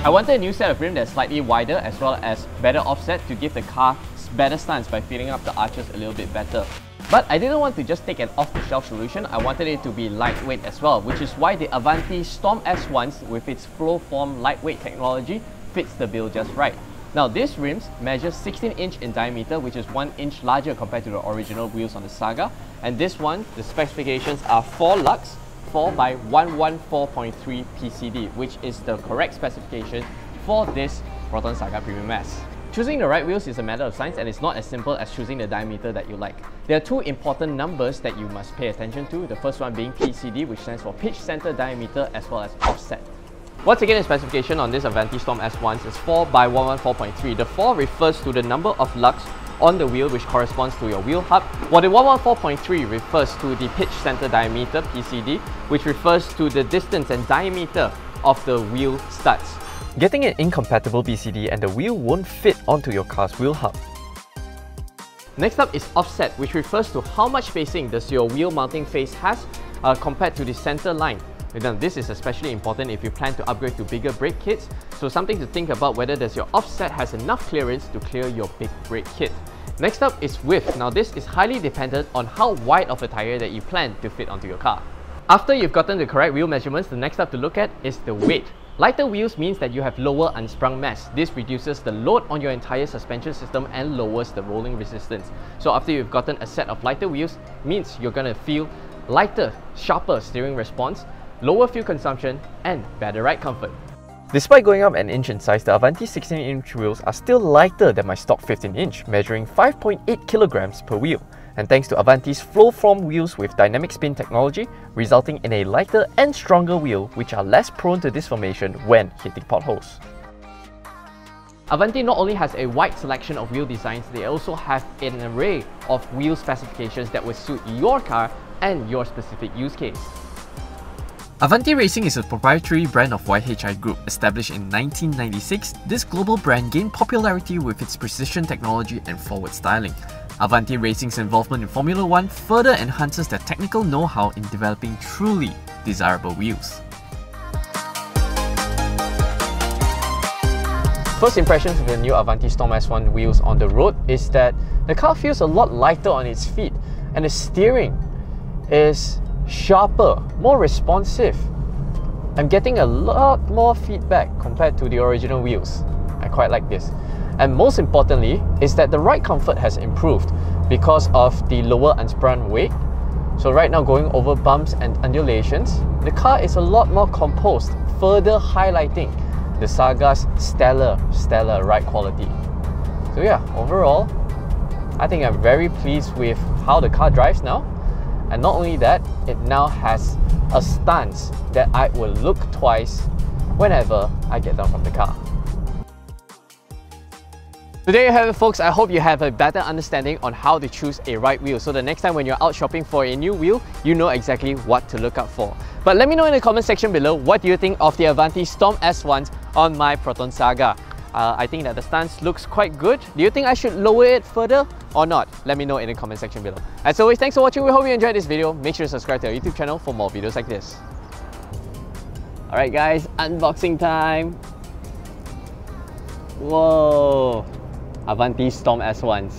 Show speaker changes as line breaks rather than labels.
I wanted a new set of rim that's slightly wider as well as better offset to give the car better stance by filling up the arches a little bit better. But I didn't want to just take an off-the-shelf solution, I wanted it to be lightweight as well, which is why the Advanti Storm S1 with its flow form lightweight technology fits the bill just right. Now these rims measure 16 inch in diameter, which is 1 inch larger compared to the original wheels on the Saga, and this one, the specifications are 4 lux 4 by 114.3 PCD, which is the correct specification for this Proton Saga Premium S. Choosing the right wheels is a matter of science, and it's not as simple as choosing the diameter that you like. There are 2 important numbers that you must pay attention to, the first one being PCD, which stands for pitch center diameter, as well as offset. Once again, the specification on this Advanti Storm S1 is 4 by 114.3. The 4 refers to the number of lux on the wheel, which corresponds to your wheel hub, while the 114.3 refers to the pitch center diameter, PCD, which refers to the distance and diameter of the wheel studs. Getting an incompatible PCD and the wheel won't fit onto your car's wheel hub. Next up is offset, which refers to how much spacing does your wheel mounting face has compared to the center line. Now, this is especially important if you plan to upgrade to bigger brake kits, so something to think about whether does your offset has enough clearance to clear your big brake kit. Next up is width. Now this is highly dependent on how wide of a tyre that you plan to fit onto your car. After you've gotten the correct wheel measurements, the next up to look at is the weight. Lighter wheels means that you have lower unsprung mass. This reduces the load on your entire suspension system and lowers the rolling resistance. So after you've gotten a set of lighter wheels, means you're gonna feel lighter, sharper steering response, lower fuel consumption, and better ride comfort. Despite going up an inch in size, the Advanti 16-inch wheels are still lighter than my stock 15-inch, measuring 5.8 kilograms per wheel. And thanks to Advanti's flow-form wheels with dynamic spin technology, resulting in a lighter and stronger wheel which are less prone to disformation when hitting potholes. Advanti not only has a wide selection of wheel designs, they also have an array of wheel specifications that will suit your car and your specific use case. Advanti Racing is a proprietary brand of YHI Group. Established in 1996, this global brand gained popularity with its precision technology and forward styling. Advanti Racing's involvement in Formula 1 further enhances their technical know-how in developing truly desirable wheels. First impressions of the new Advanti Storm S1 wheels on the road is that the car feels a lot lighter on its feet, and the steering is sharper, more responsive. I'm getting a lot more feedback compared to the original wheels. I quite like this. And most importantly is that the ride comfort has improved because of the lower unsprung weight. So right now, going over bumps and undulations, the car is a lot more composed, further highlighting the Saga's stellar ride quality. So yeah, overall, I think I'm very pleased with how the car drives now. And not only that, it now has a stance that I will look twice whenever I get down from the car. So there you have it, folks. I hope you have a better understanding on how to choose a right wheel, so the next time when you're out shopping for a new wheel, you know exactly what to look out for. But let me know in the comment section below, what do you think of the Advanti Storm S1 on my Proton Saga? I think that the stance looks quite good. Do you think I should lower it further or not? Let me know in the comment section below. As always, thanks for watching. We hope you enjoyed this video. Make sure to subscribe to our YouTube channel for more videos like this. Alright guys, unboxing time! Whoa! Advanti Storm S1s.